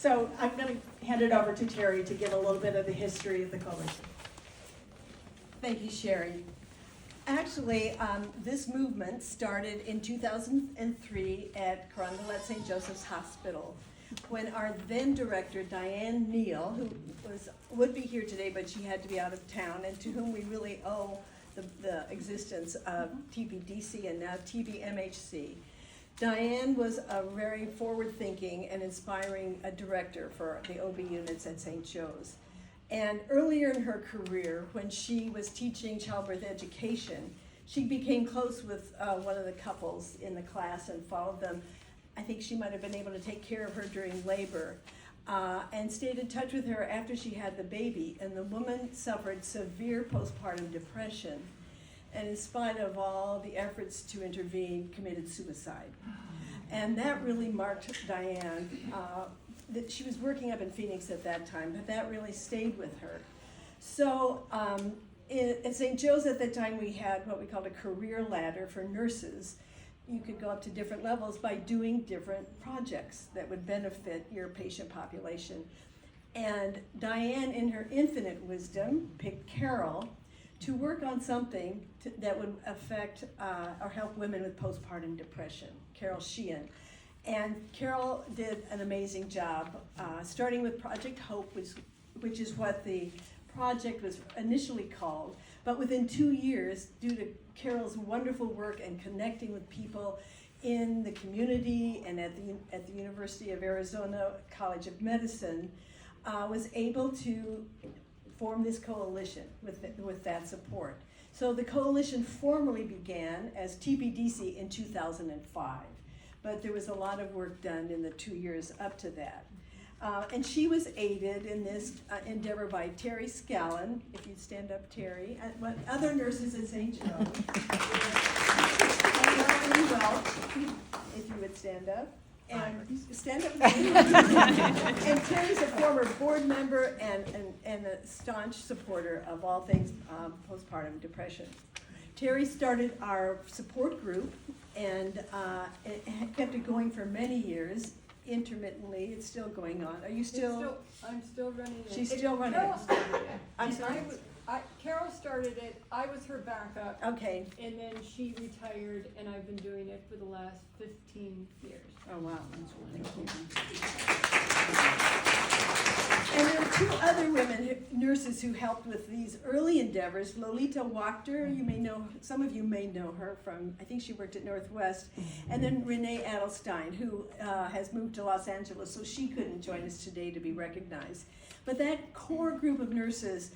So I'm going to hand it over to Terry to give a little bit of the history of the coalition. Thank you, Sherry. Actually, this movement started in 2003 at Carondelet St. Joseph's Hospital when our then director, Diane Neal, who would be here today, but she had to be out of town, and to whom we really owe the existence of TPDC and now TBMHC. Diane was a very forward-thinking and inspiring director for the OB units at St. Joe's. And earlier in her career, when she was teaching childbirth education, she became close with one of the couples in the class and followed them. I think she might have been able to take care of her during labor and stayed in touch with her after she had the baby. And the woman suffered severe postpartum depression, and in spite of all the efforts to intervene, committed suicide. And that really marked Diane. That she was working up in Phoenix at that time, but that really stayed with her. So at St. Joe's at that time, we had what we called a career ladder for nurses. You could go up to different levels by doing different projects that would benefit your patient population. And Diane, in her infinite wisdom, picked Carol to work on something that would affect or help women with postpartum depression, Carol Sheehan. And Carol did an amazing job, starting with Project Hope, which is what the project was initially called. But within 2 years, due to Carol's wonderful work and connecting with people in the community and at the University of Arizona College of Medicine, was able to form this coalition with that support. So the coalition formally began as TPDC in 2005. But there was a lot of work done in the 2 years up to that. And she was aided in this endeavor by Terry Scallon, if you'd stand up, Terry, and other nurses at St. Joe's. Well, if you would stand up. And stand up. And Terry's a former board member and a staunch supporter of all things postpartum depression. Terry started our support group and it kept it going for many years, intermittently. It's still going on. Are you still? I'm still running it. She's still running Carol it. started it. I'm sorry? Carol started it, I was her backup. Okay. And then she retired, and I've been doing it for the last 15 years. Oh, wow. Thank you. And there were two other women, nurses, who helped with these early endeavors. Lolita Wachter, you may know, some of you may know her from, I think she worked at Northwest. And then Renee Adelstein, who has moved to Los Angeles, so she couldn't join us today to be recognized. But that core group of nurses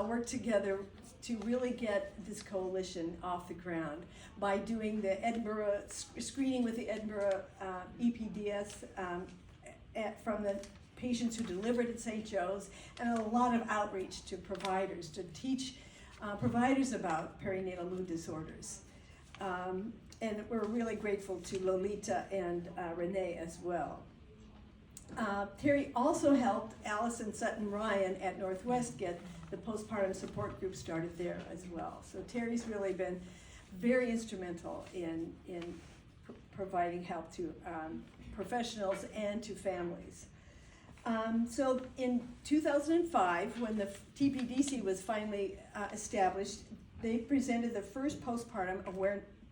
worked together to really get this coalition off the ground by doing the Edinburgh, screening with the Edinburgh EPDS from the patients who delivered at St. Joe's, and a lot of outreach to providers to teach providers about perinatal mood disorders. And we're really grateful to Lolita and Renee as well. Terry also helped Allison Sutton Ryan at Northwest get the postpartum support group started there as well. So Terry's really been very instrumental in providing help to professionals and to families. So in 2005, when the TPDC was finally established, they presented the first postpartum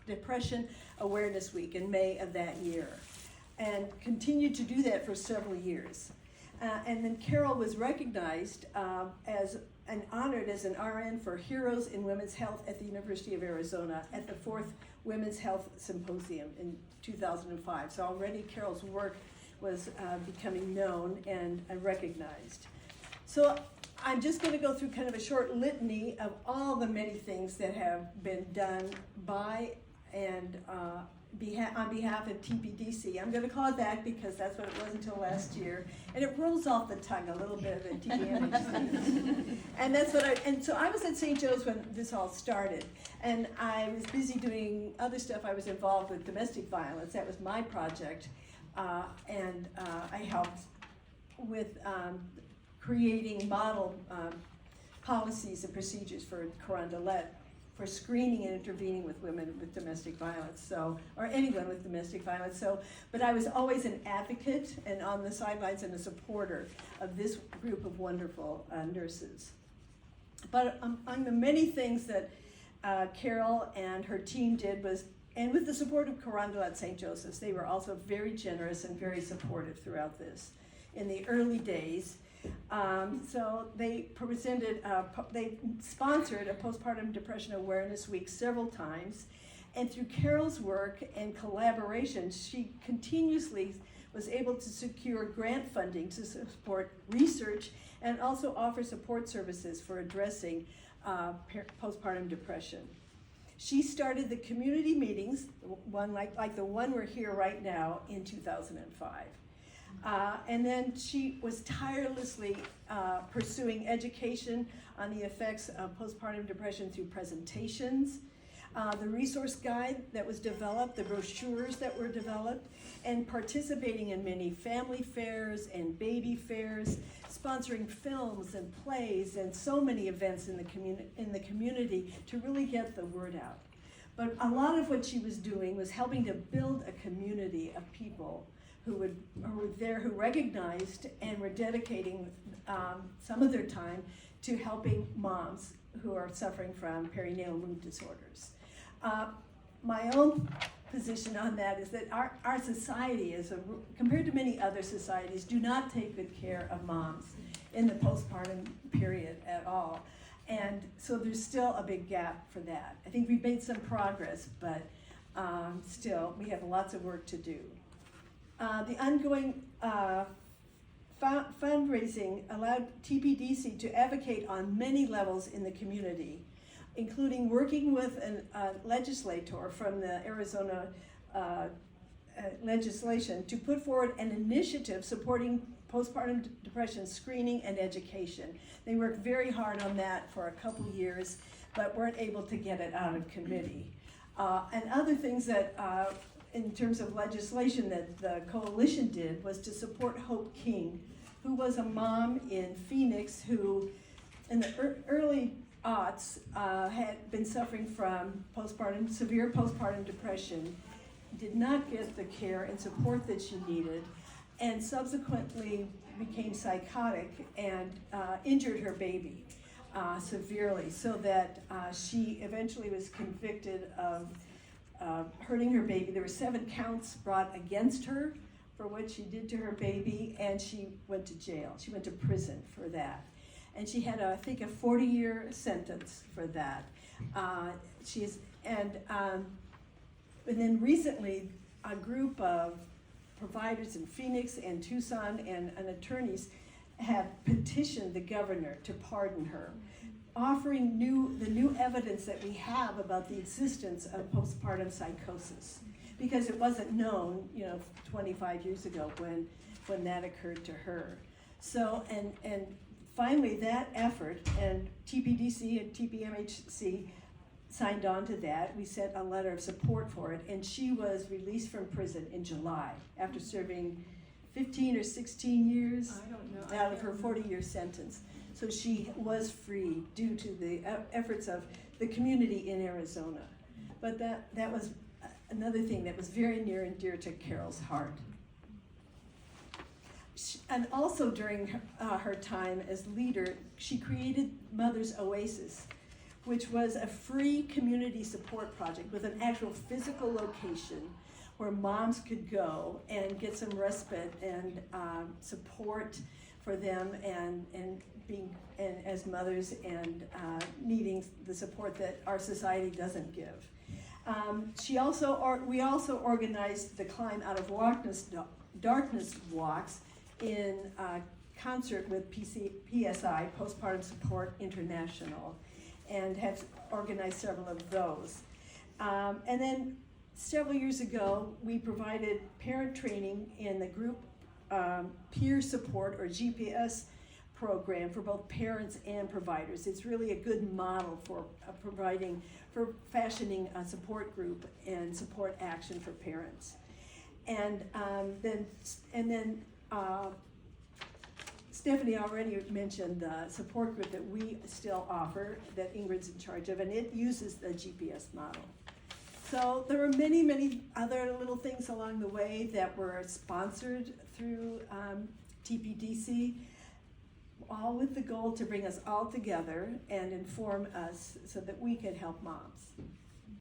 depression awareness week in May of that year, and continued to do that for several years. And then Carol was recognized and honored as an RN for Heroes in Women's Health at the University of Arizona at the 4th Women's Health Symposium in 2005. So already Carol's work was becoming known and recognized. So I'm just going to go through kind of a short litany of all the many things that have been done by and on behalf of TPDC. I'm going to call it that because that's what it was until last year, and it rolls off the tongue a little bit of it, TPMHC. And so I was at St. Joe's when this all started, and I was busy doing other stuff. I was involved with domestic violence. That was my project, and I helped with creating model policies and procedures for Carondelet for screening and intervening with women with domestic violence, so, or anyone with domestic violence. So, but I was always an advocate and on the sidelines and a supporter of this group of wonderful nurses. But among the many things that Carol and her team did was, and with the support of Carondelet St. Joseph's, they were also very generous and very supportive throughout this. In the early days, so they they sponsored a postpartum depression awareness week several times, and through Carol's work and collaboration, she continuously was able to secure grant funding to support research and also offer support services for addressing postpartum depression. She started the community meetings, one like the one we're here right now, in 2005. And then she was tirelessly pursuing education on the effects of postpartum depression through presentations, the resource guide that was developed, the brochures that were developed, and participating in many family fairs and baby fairs, sponsoring films and plays and so many events in the community to really get the word out. But a lot of what she was doing was helping to build a community of people who were there, who recognized and were dedicating some of their time to helping moms who are suffering from perinatal mood disorders. My own position on that is that our society, compared to many other societies, do not take good care of moms in the postpartum period at all. And so there's still a big gap for that. I think we've made some progress, but still we have lots of work to do. The ongoing fundraising allowed TPDC to advocate on many levels in the community, including working with a legislator from the Arizona legislation to put forward an initiative supporting postpartum depression screening and education. They worked very hard on that for a couple years, but weren't able to get it out of committee. And other things that in terms of legislation that the coalition did was to support Hope King, who was a mom in Phoenix who in the early aughts had been suffering from severe postpartum depression, did not get the care and support that she needed, and subsequently became psychotic and injured her baby severely, so that she eventually was convicted of hurting her baby. There were 7 counts brought against her for what she did to her baby, and she went to jail. She went to prison for that. And she had, I think, a 40-year sentence for that. And then recently, a group of providers in Phoenix and Tucson and attorneys have petitioned the governor to pardon her, offering the new evidence that we have about the existence of postpartum psychosis, because it wasn't known, 25 years ago when that occurred to her. So, and finally that effort, and TPDC and TPMHC signed on to that. We sent a letter of support for it, and she was released from prison in July after serving 15 or 16 years out of her 40-year sentence. So she was free due to the efforts of the community in Arizona. But that was another thing that was very near and dear to Carol's heart. And also during her time as leader, she created Mother's Oasis, which was a free community support project with an actual physical location where moms could go and get some respite and support for them and being as mothers and needing the support that our society doesn't give. We also organized the Climb Out of Darkness walks in concert with PSI, Postpartum Support International, and have organized several of those. And then several years ago, we provided parent training in the group peer support, or GPS, program for both parents and providers. It's really a good model for fashioning a support group and support action for parents. And then Stephanie already mentioned the support group that we still offer, that Ingrid's in charge of, and it uses the GPS model. So there were many, many other little things along the way that were sponsored through TPDC, all with the goal to bring us all together and inform us so that we could help moms.